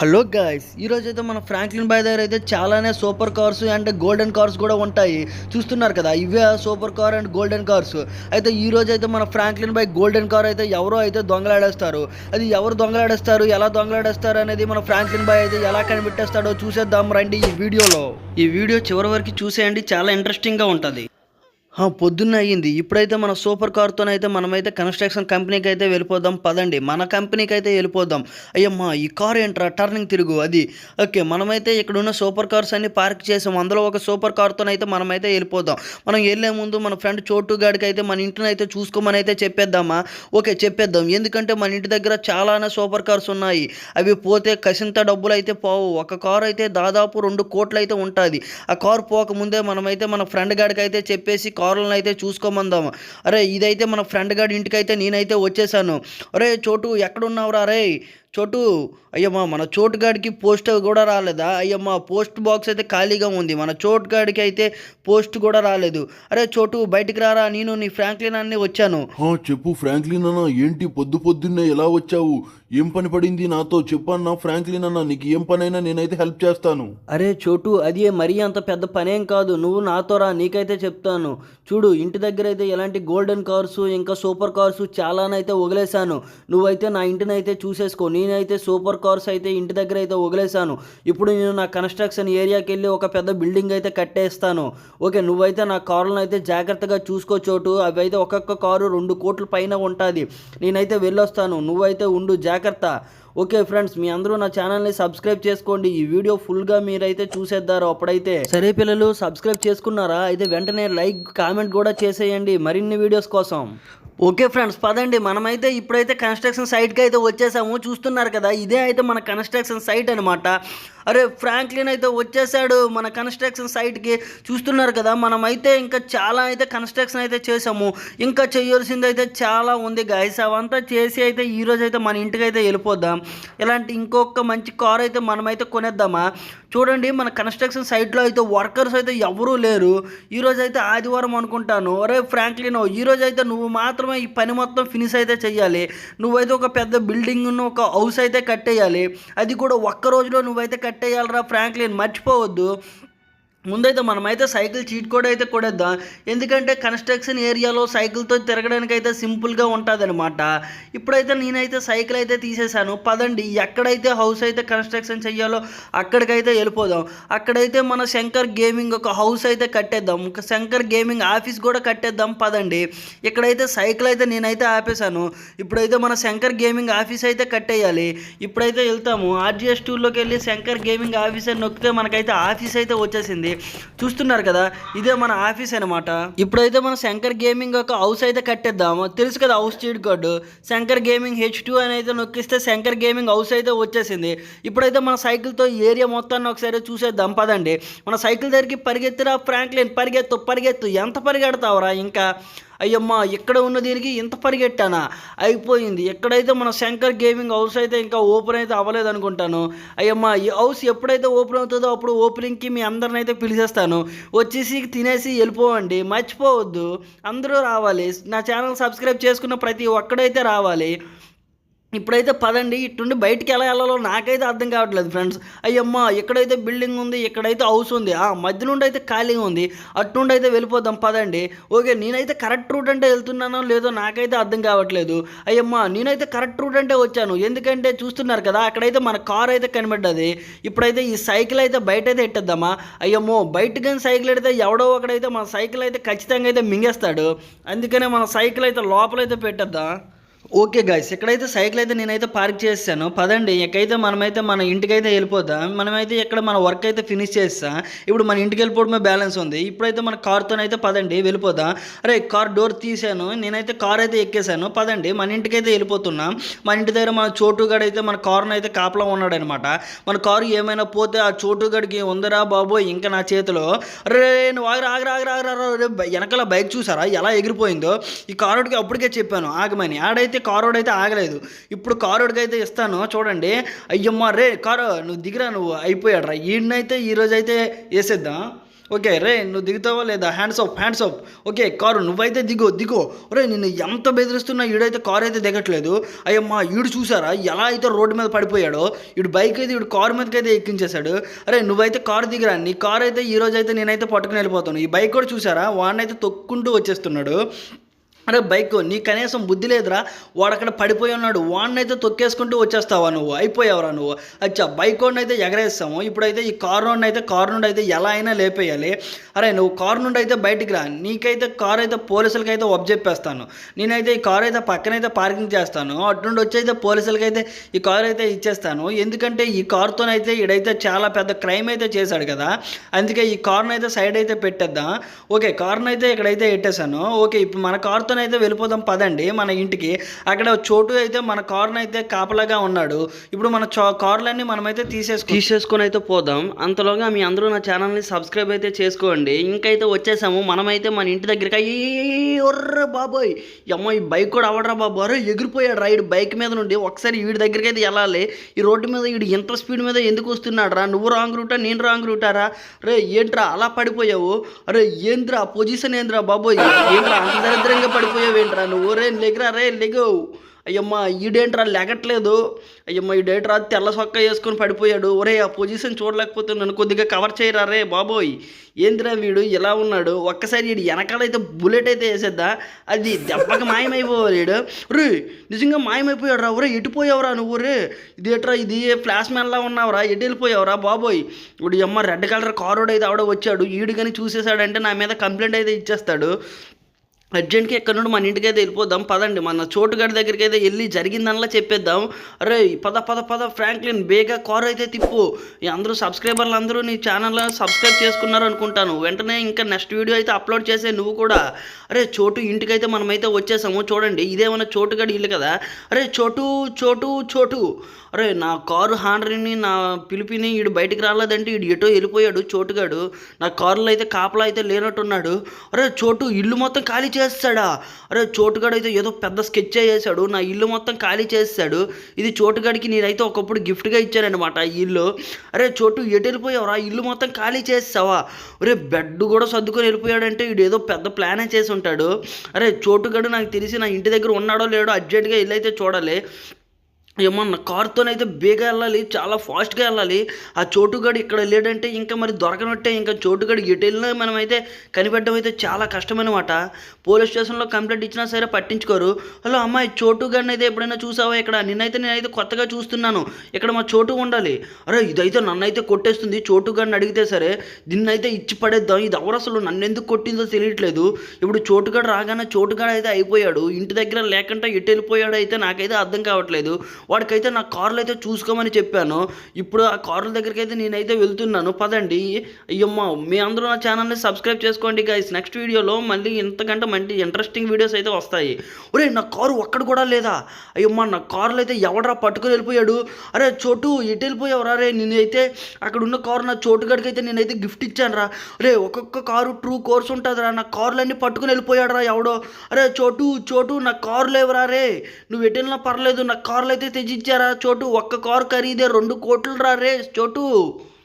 Hello guys, ఈరోజైతే మన Franklin bye దగ్గర అయితే చాలానే super cars and golden cars కూడా ఉంటాయి. చూస్తున్నారు కదా, ఇవే super car and golden cars. అయితే ఈ రోజు అయితే మన ఫ్రాంక్లిన్ బాయ్ గోల్డెన్ కార్ అయితే ఎవరో అయితే దొంగలాడేస్తారు. అది ఎవరు దొంగలాడేస్తారు, ఎలా దొంగలాడేస్తారు అనేది మన ఫ్రాంక్లిన్ బాయ్ అయితే ఎలా కనిపెట్టేస్తాడో చూసేద్దాం రండి ఈ వీడియోలో. ఈ వీడియో చివరి వరకు చూసేయండి, చాలా ఇంట్రెస్టింగ్గా ఉంటుంది. పొద్దున్న అయ్యింది. ఇప్పుడైతే మన సూపర్ కార్తోనైతే మనమైతే కన్స్ట్రక్షన్ కంపెనీకి అయితే వెళ్ళిపోదాం పదండి. మన కంపెనీకి అయితే వెళ్ళిపోదాం. అయ్యమ్మా, ఈ కార్ ఏంట్రా టర్నింగ్ తిరుగు అది. ఓకే, మనమైతే ఇక్కడ ఉన్న సూపర్ కార్స్ అన్ని పార్క్ చేసాం. అందులో ఒక సూపర్ కార్తోనైతే మనమైతే వెళ్ళిపోదాం. మనం వెళ్ళే ముందు మన ఫ్రెండ్ చోటు గాడికి అయితే మన ఇంటిని అయితే చూసుకోమని అయితే చెప్పేద్దామా? ఓకే, చెప్పేద్దాం. ఎందుకంటే మన ఇంటి దగ్గర చాలానే సూపర్ కార్స్ ఉన్నాయి. అవి పోతే కసింత డబ్బులు అయితే పోవు. ఒక కార్ అయితే దాదాపు 2 కోట్లు అయితే ఉంటుంది. ఆ కార్ పోకముందే మనమైతే మన ఫ్రెండ్ గాడికి అయితే చెప్పేసి కార్లను అయితే చూసుకోమందాము. అరే, ఇదైతే మన ఫ్రెండ్ గాడి ఇంటికైతే నేనైతే వచ్చేసాను. అరే చోటు, ఎక్కడున్నావురా? అరే చోటు, అయ్యమ్మా మన చోటు గాడికి పోస్ట్ కూడా రాలేదా? అయ్యమ్మా, పోస్ట్ బాక్స్ అయితే ఖాళీగా ఉంది. మన చోటు గాడికి అయితే పోస్ట్ కూడా రాలేదు. అరే చోటు, బయటికి రారా, నేను నీ ఫ్రాంక్లిన్ అన్నీ వచ్చాను. చెప్పు ఫ్రాంక్లిన్ అన్న, ఏంటి పొద్దున్నే ఎలా వచ్చావు? ఏం పని పడింది నాతో చెప్పన్నా ఫ్రాంక్లిన్ అన్న, నీకు ఏం పనైనా నేనైతే హెల్ప్ చేస్తాను. అరే చోటు, అది మరీ అంత పెద్ద పనేం కాదు, నువ్వు నాతో రా, నీకైతే చెప్తాను. చూడు, ఇంటి దగ్గర అయితే ఎలాంటి గోల్డెన్ కార్సు ఇంకా సూపర్ కార్సు చాలానైతే వదిలేశాను. నువ్వైతే నా ఇంటిని అయితే చూసేసుకో. నేనైతే సూపర్ కార్స్ అయితే ఇంటి దగ్గర అయితే వదిలేశాను. ఇప్పుడు నేను నా కన్స్ట్రక్షన్ ఏరియాకి వెళ్ళి ఒక పెద్ద బిల్డింగ్ అయితే కట్టేస్తాను. ఓకే, నువ్వైతే నా కారులను అయితే జాగ్రత్తగా చూసుకో చోటు. అవి అయితే ఒక్కొక్క కారు 2 కోట్ల పైన ఉంటుంది. నేనైతే వెళ్ళొస్తాను, నువ్వైతే ఉండు జాగ్రత్త. ఓకే ఫ్రెండ్స్, మీ అందరూ నా ఛానల్ని సబ్స్క్రైబ్ చేసుకోండి. ఈ వీడియో ఫుల్గా మీరైతే చూసేద్దారు అప్పుడైతే. సరే పిల్లలు, సబ్స్క్రైబ్ చేసుకున్నారా? అయితే వెంటనే లైక్ కామెంట్ కూడా చేసేయండి మరిన్ని వీడియోస్ కోసం. ఓకే ఫ్రెండ్స్, పదండి. మనమైతే ఇప్పుడైతే కన్స్ట్రక్షన్ సైట్కి అయితే వచ్చేసాము. చూస్తున్నారు కదా, ఇదే అయితే మన కన్స్ట్రక్షన్ సైట్ అనమాట. అరే ఫ్రాంక్లిన్ అయితే వచ్చేసాడు మన కన్స్ట్రక్షన్ సైట్కి. చూస్తున్నారు కదా, మనమైతే ఇంకా చాలా అయితే కన్స్ట్రక్షన్ అయితే చేసాము. ఇంకా చేయాల్సింది అయితే చాలా ఉంది గాయస్. అవంతా చేసి అయితే ఈరోజు అయితే మన ఇంటికి అయితే వెళ్ళిపోద్దాం. ఇలాంటి ఇంకొక మంచి కార్ అయితే మనమైతే కొనేద్దామా? చూడండి, మన కన్స్ట్రక్షన్ సైట్లో అయితే వర్కర్స్ అయితే ఎవరూ లేరు. ఈరోజు అయితే ఆదివారం అనుకుంటాను. అరే ఫ్రాంక్లిన్, ఈరోజు అయితే నువ్వు మాత్రమే ఈ పని మొత్తం ఫినిష్ అయితే చెయ్యాలి. నువ్వైతే ఒక పెద్ద బిల్డింగ్ను ఒక హౌస్ అయితే కట్టేయాలి. అది కూడా ఒక్క రోజులో నువ్వైతే కట్టేయాలరా ఫ్రాంక్లిన్, మర్చిపోవద్దు. ముందైతే మనమైతే సైకిల్ చీట్ కోడ్ అయితే కొడేద్దాం. ఎందుకంటే కన్స్ట్రక్షన్ ఏరియాలో సైకిల్తో తిరగడానికి అయితే సింపుల్గా ఉంటుంది అనమాట. ఇప్పుడైతే నేనైతే సైకిల్ అయితే తీసేసాను. పదండి, ఎక్కడైతే హౌస్ అయితే కన్స్ట్రక్షన్ చెయ్యాలో అక్కడికైతే వెళ్ళిపోదాం. అక్కడైతే మన శంకర్ గేమింగ్ ఒక హౌస్ అయితే కట్టేద్దాం. ఒక శంకర్ గేమింగ్ ఆఫీస్ కూడా కట్టేద్దాం పదండి. ఇక్కడైతే సైకిల్ అయితే నేనైతే ఆపేశాను. ఇప్పుడైతే మన శంకర్ గేమింగ్ ఆఫీస్ అయితే కట్టేయాలి. ఇప్పుడైతే వెళ్తాము ఆర్జిఎస్ టూర్లోకి వెళ్ళి శంకర్ గేమింగ్ ఆఫీస్ అని నొక్కితే మనకైతే ఆఫీస్ అయితే వచ్చేసింది. చూస్తున్నారు కదా, ఇదే మన ఆఫీస్ అనమాట. ఇప్పుడైతే మన శంకర్ గేమింగ్ ఒక హౌస్ అయితే కట్టేద్దాము. తెలుసు కదా house cheat code, Shankar gaming H2 అని అయితే నొక్కిస్తే శంకర్ గేమింగ్ హౌస్ అయితే వచ్చేసింది. ఇప్పుడైతే మన సైకిల్తో ఏరియా మొత్తాన్ని ఒకసారి చూసేద్దాం పదండి. మన సైకిల్ దగ్గరికి పరిగెత్తురా ఫ్రాంక్లిన్, పరిగెత్తు. ఎంత పరిగెడతావురా ఇంకా? అయ్యమ్మా, ఇక్కడ ఉన్న దీనికి ఇంత పరిగెట్టానా? అయిపోయింది. ఎక్కడైతే మన శంకర్ గేమింగ్ హౌస్ అయితే ఇంకా ఓపెన్ అయితే అవ్వలేదు అనుకుంటాను. అయ్యమ్మా, ఈ హౌస్ ఎప్పుడైతే ఓపెన్ అవుతుందో అప్పుడు ఓపెనింగ్కి మీ అందరిని అయితే పిలిచేస్తాను. వచ్చేసి తినేసి వెళ్ళిపోవండి, మర్చిపోవద్దు. అందరూ రావాలి. నా ఛానల్ సబ్స్క్రైబ్ చేసుకున్న ప్రతి ఒక్కడైతే రావాలి. ఇప్పుడైతే పదండి, ఇటుండి బయటికి ఎలా వెళ్ళాలో నాకైతే అర్థం కావట్లేదు ఫ్రెండ్స్. అయ్యమ్మా, ఎక్కడైతే బిల్డింగ్ ఉంది, ఎక్కడైతే హౌస్ ఉంది, మధ్య నుండి అయితే ఖాళీగా ఉంది. అటుండి అయితే వెళ్ళిపోదాం పదండి. ఓకే, నేనైతే కరెక్ట్ రూట్ అంటే వెళ్తున్నానో లేదో నాకైతే అర్థం కావట్లేదు. అయ్యమ్మా, నేనైతే కరెక్ట్ రూట్ అంటే వచ్చాను. ఎందుకంటే చూస్తున్నారు కదా, అక్కడైతే మన కార్ అయితే కనిపెట్టది. ఇప్పుడైతే ఈ సైకిల్ అయితే బయట అయితే ఎట్టేద్దామా? అయ్యమ్మో, బయట కానీ సైకిల్ ఎడితే ఎవడో ఒకడైతే మన సైకిల్ అయితే ఖచ్చితంగా అయితే మింగేస్తాడు. అందుకనే మన సైకిల్ అయితే లోపలైతే పెట్టేద్దాం. ఓకే గాయ్స్, ఇక్కడైతే సైకిల్ అయితే నేనైతే పార్క్ చేసాను. పదండి, ఇక్కడైతే మనమైతే మన ఇంటికైతే వెళ్ళిపోదాం. మనమైతే ఇక్కడ మన వర్క్ అయితే ఫినిష్ చేస్తాం. ఇప్పుడు మన ఇంటికి వెళ్ళిపోవడమే బ్యాలెన్స్ ఉంది. ఇప్పుడైతే మన కార్తోనైతే పదండి వెళ్ళిపోదాం. అరే కార్ డోర్ తీసాను, నేనైతే కార్ అయితే ఎక్కేసాను. పదండి, మన ఇంటికైతే వెళ్ళిపోతున్నాం. మన ఇంటి దగ్గర మన చోటుగాడు అయితే మన కారును అయితే కాపలా ఉన్నాడు అనమాట. మన కారు ఏమైనా పోతే ఆ చోటుగాడికి ఉందరా బాబోయ్ ఇంకా నా చేతిలో. అరే నువ్వు ఆగరా, వెనకాల బైక్ చూసారా ఎలా ఎగిరిపోయిందో? ఈ కారుడికి అప్పటికే చెప్పాను ఆగమని. ఆడైతే కారోడైతే ఆగలేదు. ఇప్పుడు కారోడికి అయితే ఇస్తాను చూడండి. అయ్యమ్మ, రే కారు నువ్వు దిగిరా, నువ్వు అయిపోయాడు రా. ఈయనైతే ఈరోజు అయితే వేసేద్దాం. ఓకే రే నువ్వు దిగుతావా లేదా? Hands of. ఓకే కారు నువ్వైతే దిగో. ఒరే నిన్ను ఎంత బెదిరిస్తున్నా ఈడైతే కారు అయితే దిగట్లేదు. అయ్యమ్మా ఈడు చూసారా ఎలా అయితే రోడ్డు మీద పడిపోయాడో. ఈడు బైక్ అయితే ఈడు కారు మీదకి అయితే ఎక్కించేశాడు. అరే నువ్వైతే కారు దిగిరా, నీ కారు అయితే ఈ రోజు అయితే నేనైతే పట్టుకుని వెళ్ళిపోతాను. ఈ బైక్ కూడా చూసారా వాడినైతే తొక్కుంటూ వచ్చేస్తున్నాడు. అరే బైక్ నీ కనీసం బుద్ధి లేదురా, వాడు అక్కడ పడిపోయి ఉన్నాడు, వాడినైతే తొక్కేసుకుంటూ వచ్చేస్తావా నువ్వు? అయిపోయావురా నువ్వు. అచ్చా బైక్ వాడిని అయితే ఎగరేస్తాము. ఇప్పుడైతే ఈ కారు నుండి అయితే ఎలా అయినా లేపేయాలి. అరే నువ్వు కారు నుండి అయితే బయటికి రా, నీకైతే కారు అయితే పోలీసులకి అయితే చెప్పేస్తాను. నేనైతే ఈ కారు అయితే పక్కనైతే పార్కింగ్ చేస్తాను, అటు నుండి వచ్చి అయితే పోలీసులకి అయితే ఈ కారు అయితే ఇచ్చేస్తాను. ఎందుకంటే ఈ కారుతోనైతే ఈడైతే చాలా పెద్ద క్రైమ్ అయితే చేశాడు కదా, అందుకే ఈ కారును అయితే సైడ్ అయితే పెట్టేద్దాం. ఓకే కారును అయితే ఇక్కడైతే పెట్టేశాను. ఓకే ఇప్పుడు మన కారుతో అయితే వెళ్ళిపోదాం పదండి మన ఇంటికి. అక్కడ చోటు అయితే మన కారును అయితే కాపలాగా ఉన్నాడు. ఇప్పుడు మన కార్లన్నీ మనమైతే తీసేసుకొని అయితే పోదాం. అంతలోగా మీ అందరూ నా ఛానల్ని సబ్స్క్రైబ్ అయితే చేసుకోండి. ఇంకైతే వచ్చేసాము మనమైతే మన ఇంటి దగ్గరికి. ఒర్ర బాబోయ్ అమ్మ ఈ బైక్ కూడా అవడరా బాబు. అరే ఎగిరిపోయాడు రైడ్ బైక్ మీద నుండి. ఒకసారి వీడి దగ్గరికి అయితే వెళ్ళాలి. ఈ రోడ్డు మీద వీడు ఎంత స్పీడ్ మీద ఎందుకు వస్తున్నాడు రా? నువ్వు రాంగ్ రూటా నేను రాంగ్ రూటారా? రే ఏంట్రా అలా పడిపోయావు? అరే ఏంద్రా పొజిషన్ ఏంద్రా బాబోయ్, ఏంట్రా అంత దరిద్రంగా పడిపోయావేంట్రా నువ్వు? రే లెగరా రే లెగో. అయ్యమ్మా ఈడేంట్రా లెగట్లేదు. అయ్యమ్మ ఈడేంట్రా తెల్ల సొక్క వేసుకొని పడిపోయాడు. ఒరే ఆ పొజిషన్ చూడలేకపోతే నన్ను కొద్దిగా కవర్ చేయరా రే బాబోయ్. ఏంద్రా వీడు ఇలా ఉన్నాడు? ఒక్కసారి వీడు వెనకాలైతే బుల్లెట్ అయితే వేసేద్దా, అది దెబ్బకి మాయమైపోయాడు. రే నిజంగా మాయమైపోయాడు రా. ఒరే ఎటుపోయావురా నువ్వు? రే ఇదేట్రా ఇది ఫ్లాష్ మ్యాన్లా ఉన్నావురా, ఎటు వెళ్ళిపోయావురా బాబోయ్. ఇప్పుడు అమ్మ రెడ్ కలర్ కారోడ్ అయితే ఆవిడ వచ్చాడు, ఈడు కానీ చూసేసాడంటే నా మీద కంప్లైంట్ అయితే ఇచ్చేస్తాడు. అర్జెంట్గా ఎక్కడి నుండి మన ఇంటికి అయితే వెళ్ళిపోదాం పదండి. మన చోటుగాడి దగ్గరికి అయితే వెళ్ళి జరిగిందనలా చెప్పేద్దాం. అరే పద ఫ్రాంక్లిన్ బేగా కారు అయితే తిప్పు. అందరూ సబ్స్క్రైబర్లు అందరూ నీ ఛానల్ సబ్స్క్రైబ్ చేసుకున్నారు అనుకుంటాను. వెంటనే ఇంకా నెక్స్ట్ వీడియో అయితే అప్లోడ్ చేసే నువ్వు కూడా. అరే చోటు ఇంటికైతే మనమైతే వచ్చేసాము. చూడండి ఇదేమన్నా చోటుగాడి ఇల్లు కదా. అరే చోటు అరే నా కారు హాండ్రీని నా పిలిపిని వీడు బయటికి రాలేదంటే వీడు ఎటో వెళ్ళిపోయాడు చోటుగాడు. నా కారులో అయితే కాపలా అయితే లేనట్టున్నాడు. అరే చోటు ఇల్లు మొత్తం ఖాళీ చేస్తాడా? అరే చోటుగాడు అయితే ఏదో పెద్ద స్కెచ్ చేసాడు, నా ఇల్లు మొత్తం ఖాళీ చేస్తాడు. ఇది చోటుగాడికి నేనైతే ఒకప్పుడు గిఫ్ట్గా ఇచ్చానమాట ఈ ఇల్లు. అరే చోటు ఎటు వెళ్ళిపోయావురా? ఇల్లు మొత్తం ఖాళీ చేస్తావా? అరే బెడ్ కూడా సర్దుకొని వెళ్ళిపోయాడంటే వీడు ఏదో పెద్ద ప్లానే చేసి ఉంటాడు. అరే చోటుగాడు నాకు తెలిసి నా ఇంటి దగ్గర ఉన్నాడో లేడో అర్జెంట్గా ఇల్లు అయితే చూడాలి. ఏమన్నా కారుతోనైతే బేగా వెళ్ళాలి, చాలా ఫాస్ట్గా వెళ్ళాలి. ఆ చోటుగాడు ఇక్కడ లేడంటే ఇంకా మరి దొరకనట్టే. ఇంకా చోటుగాడు ఎటు వెళ్ళినా మనమైతే కనిపెట్టడం అయితే చాలా కష్టమనమాట. పోలీస్ స్టేషన్లో కంప్లైంట్ ఇచ్చినా సరే పట్టించుకోరు. హలో అమ్మాయి చోటుగాడిని అయితే ఎప్పుడైనా చూసావా ఇక్కడ? నేనైతే కొత్తగా చూస్తున్నాను, ఇక్కడ మా చోటు ఉండాలి. అరే ఇదైతే నన్నైతే కొట్టేస్తుంది. చోటుగాడిని అడిగితే సరే దీన్నైతే ఇచ్చి పడేద్దాం. ఇది ఎవరు అసలు నన్ను ఎందుకు కొట్టిందో తెలియట్లేదు. ఇప్పుడు చోటుగాడు రాగానే చోటుగాడు అయితే అయిపోయాడు, ఇంటి దగ్గర లేకుండా ఎటు వెళ్ళిపోయాడు అయితే నాకైతే అర్థం కావట్లేదు. వాడికైతే నా కార్లు అయితే చూసుకోమని చెప్పాను. ఇప్పుడు ఆ కార్ల దగ్గరికి అయితే నేనైతే వెళ్తున్నాను పదండి. అయ్యమ్మ మీ అందరూ నా ఛానల్ని సబ్స్క్రైబ్ చేసుకోండి గైస్. నెక్స్ట్ వీడియోలో మళ్ళీ ఇంతకంటే మంచి ఇంట్రెస్టింగ్ వీడియోస్ అయితే వస్తాయి. ఒరే నా కారు ఒక్కడు కూడా లేదా? అయ్యమ్మ నా కార్లు అయితే ఎవడరా పట్టుకుని వెళ్ళిపోయాడు? అరే చోటు ఎటు వెళ్ళిపోయావురా? రే నేనైతే అక్కడ ఉన్న కారు నా చోటుగాడికి అయితే నేనైతే గిఫ్ట్ ఇచ్చాను రా. రే ఒక్కొక్క కారు ట్రూ కోర్స్ ఉంటుందిరా, నా కార్లన్నీ పట్టుకుని వెళ్ళిపోయాడు రా ఎవడో. అరే చోటు నా కారు లేవురా. రే నువ్వు ఎటు వెళ్ళినా పర్లేదు, నా కార్లు అయితే తెచ్చిచ్చారా చోటు? ఒక్క కారు ఖరీదే 2 కోట్లు రా రే చోటు.